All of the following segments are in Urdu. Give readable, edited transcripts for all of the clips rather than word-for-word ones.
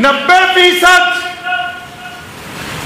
90%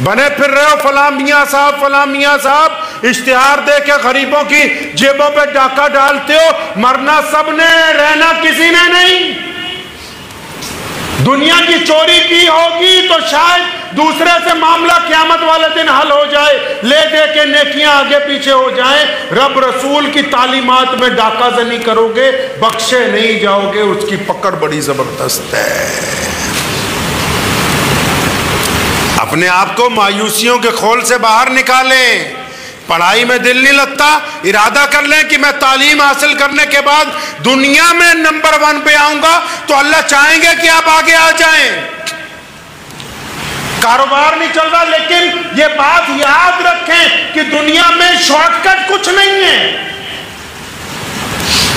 بنے پھر رہے ہو فلاں میاں صاحب فلاں میاں صاحب، اشتہار دے کے غریبوں کی جیبوں پہ ڈاکہ ڈالتے ہو. مرنا سب نے، رہنا کسی نے نہیں. دنیا کی چوری کی ہوگی تو شاید دوسرے سے معاملہ قیامت والے دن حل ہو جائے، لے دے کے نیکیاں آگے پیچھے ہو جائیں. رب رسول کی تعلیمات میں ڈاکہ زنی کرو گے بخشے نہیں جاؤ گے، اس کی پکڑ بڑی زبردست ہے. اپنے آپ کو مایوسیوں کے خول سے باہر نکالیں. پڑھائی میں دل نہیں لگتا، ارادہ کر لیں کہ میں تعلیم حاصل کرنے کے بعد دنیا میں نمبر 1 پہ آؤں گا تو اللہ چاہیں گے کہ آپ آگے آ جائیں. کاروبار نہیں چل رہا، لیکن یہ بات یاد رکھیں کہ دنیا میں شارٹ کٹ کچھ نہیں ہے.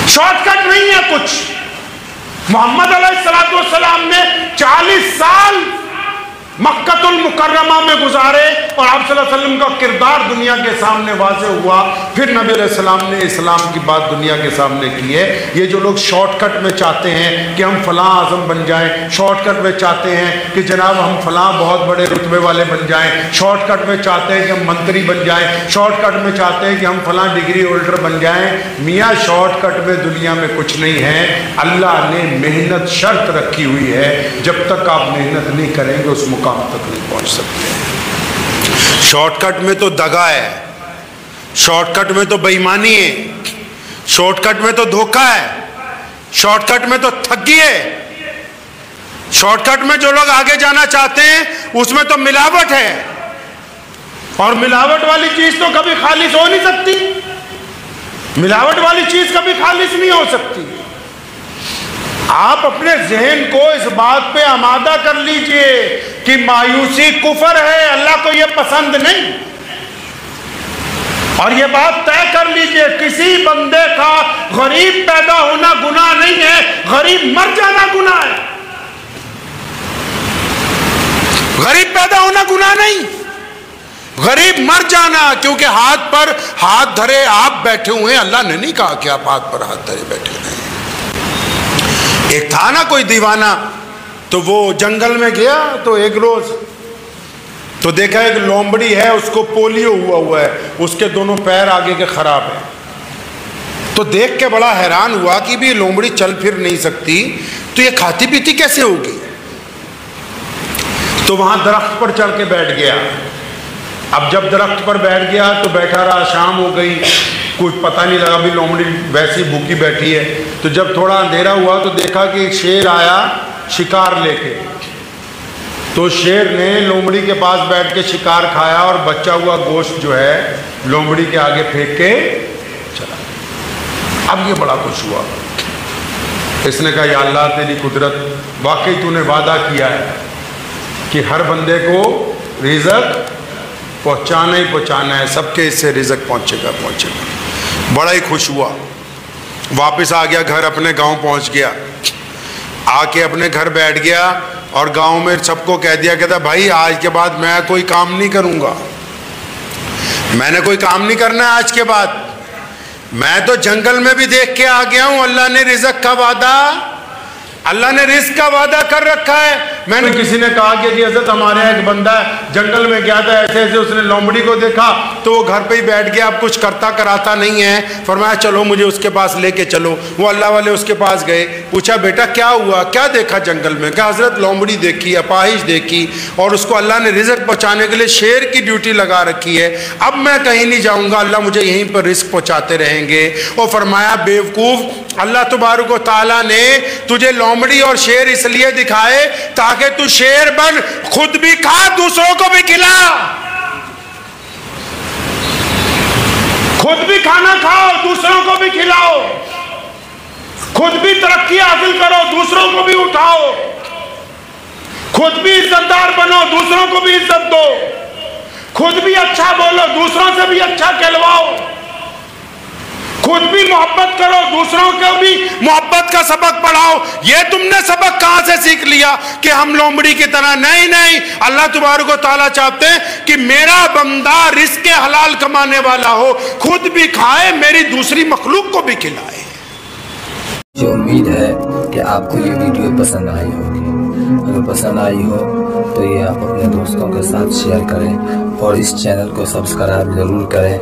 شارٹ کٹ نہیں ہے کچھ. محمد علیہ السلام نے 40 سال مکہ المکرمہ میں گزارے اور آپ صلی اللہ علیہ وسلم کا کردار دنیا کے سامنے واضح ہوا. پھر نبی علیہ السلام نے اسلام کی بات دنیا کے سامنے کی ہے. یہ جو لوگ شارٹ کٹ میں چاہتے ہیں کہ ہم فلاں اعظم بن جائیں، شارٹ کٹ میں چاہتے ہیں کہ جناب ہم فلاں بہت بڑے رتبے والے بن جائیں، شارٹ کٹ میں چاہتے ہیں کہ ہم منتری بن جائیں، شارٹ کٹ میں چاہتے ہیں کہ ہم فلاں ڈگری ہولڈر بن جائیں. میاں شارٹ کٹ میں دنیا میں کچھ نہیں ہے. اللہ نے محنت شرط رکھی ہوئی ہے، جب تک آپ محنت نہیں کریں گے اس مقام تک نہیں پہنچ سکتے. شارٹ کٹ میں تو دغا ہے، شارٹ کٹ میں تو بے ایمانی ہے، شارٹ کٹ میں تو دھوکہ ہے، شارٹ کٹ میں تو ٹھگی ہے. شارٹ کٹ میں جو لوگ آگے جانا چاہتے ہیں اس میں تو ملاوٹ ہے، اور ملاوٹ والی چیز تو کبھی خالص ہو نہیں سکتی. ملاوٹ والی چیز کبھی خالص نہیں ہو سکتی. آپ اپنے ذہن کو اس بات پہ آمادہ کر لیجئے کہ مایوسی کفر ہے، اللہ کو یہ پسند نہیں. اور یہ بات طے کر لیجئے کسی بندے کا غریب پیدا ہونا گناہ نہیں ہے، غریب مر جانا گناہ ہے. غریب پیدا ہونا گناہ نہیں، غریب مر جانا. کیونکہ ہاتھ پر ہاتھ دھرے آپ بیٹھے ہوئے ہیں، اللہ نے نہیں کہا کہ آپ ہاتھ پر ہاتھ دھرے بیٹھے رہیں. ایک تھا نا کوئی دیوانہ، تو وہ جنگل میں گیا تو ایک روز تو دیکھا ایک لومڑی ہے، اس کو پولیو ہوا ہے، اس کے دونوں پیر آگے کے خراب ہیں. تو دیکھ کے بڑا حیران ہوا کہ بھی لومڑی چل پھر نہیں سکتی تو یہ کھاتی پیتی کیسے ہوگی. تو وہاں درخت پر چڑھ کے بیٹھ گیا. اب جب درخت پر بیٹھ گیا تو بیٹھا رہا، شام ہو گئی، کچھ پتہ نہیں لگا، بھی لومڑی ویسی بھوکی بیٹھی ہے. تو جب تھوڑا اندھیرا ہوا تو دیکھا کہ ایک شیر آیا شکار لے کے. تو شیر نے لومڑی کے پاس بیٹھ کے شکار کھایا اور بچا ہوا گوشت جو ہے لومڑی کے آگے پھینک کے چلا. اب یہ بڑا خوش ہوا. اس نے کہا یا اللہ تیری قدرت، واقعی تو نے وعدہ کیا ہے کہ ہر بندے کو رزق پہنچانا ہی پہنچانا ہے، سب کے اس سے رزق پہنچے گا. بڑا ہی خوش ہوا. واپس آ گیا گھر، اپنے گاؤں پہنچ گیا. آ کے اپنے گھر بیٹھ گیا اور گاؤں میں سب کو کہہ دیا، کہتا بھائی آج کے بعد میں کوئی کام نہیں کروں گا، میں نے کوئی کام نہیں کرنا ہے آج کے بعد. میں تو جنگل میں بھی دیکھ کے آ گیا ہوں، اللہ نے رزق کا وعدہ، اللہ نے رزق کا وعدہ کر رکھا ہے. میں نے کسی نے کہا کہ جی حضرت ہمارے یہاں ایک بندہ ہے جنگل میں گیا تھا، ایسے ایسے اس نے لومڑی کو دیکھا تو وہ گھر پہ ہی بیٹھ گیا، اب کچھ کرتا کراتا نہیں ہے. فرمایا چلو مجھے اس کے پاس لے کے چلو. وہ اللہ والے اس کے پاس گئے. پوچھا بیٹا کیا ہوا، کیا دیکھا جنگل میں؟ کہا حضرت لومڑی دیکھی، اپاہج دیکھی، اور اس کو اللہ نے رزق پہنچانے کے لیے شیر کی ڈیوٹی لگا رکھی ہے. اب میں کہیں نہیں جاؤں گا، اللہ مجھے یہیں پر رزق پہنچاتے رہیں گے. اور فرمایا بیوقوف، اللہ تبارک و تعالیٰ نے تجھے لومڑی اور شیر اس لیے دکھائے تاکہ تو شیر بن، خود بھی کھا دوسروں کو بھی کھلا. خود بھی کھانا کھاؤ، دوسروں کو بھی کھلاؤ. خود بھی ترقی حاصل کرو، دوسروں کو بھی اٹھاؤ. خود بھی عزت دار بنو، دوسروں کو بھی عزت دو. خود بھی اچھا بولو، دوسروں سے بھی اچھا کہلواؤ. خود بھی محبت کرو، دوسروں کو بھی محبت کا سبق پڑھاؤ. یہ تم نے سبق کہاں سے سیکھ لیا کہ ہم لومڑی کی طرح؟ نہیں، اللہ تبارک و تعالیٰ چاہتے ہیں کہ میرا بندہ رزق حلال کمانے والا ہو، خود بھی کھائے، میری دوسری مخلوق کو بھی کھلائے. مجھے امید ہے کہ آپ کو یہ ویڈیو پسند آئی ہوگی. اگر پسند آئی ہو تو یہ آپ اپنے دوستوں کے ساتھ شیئر کریں اور اس چینل کو سبسکرائب ضرور کریں۔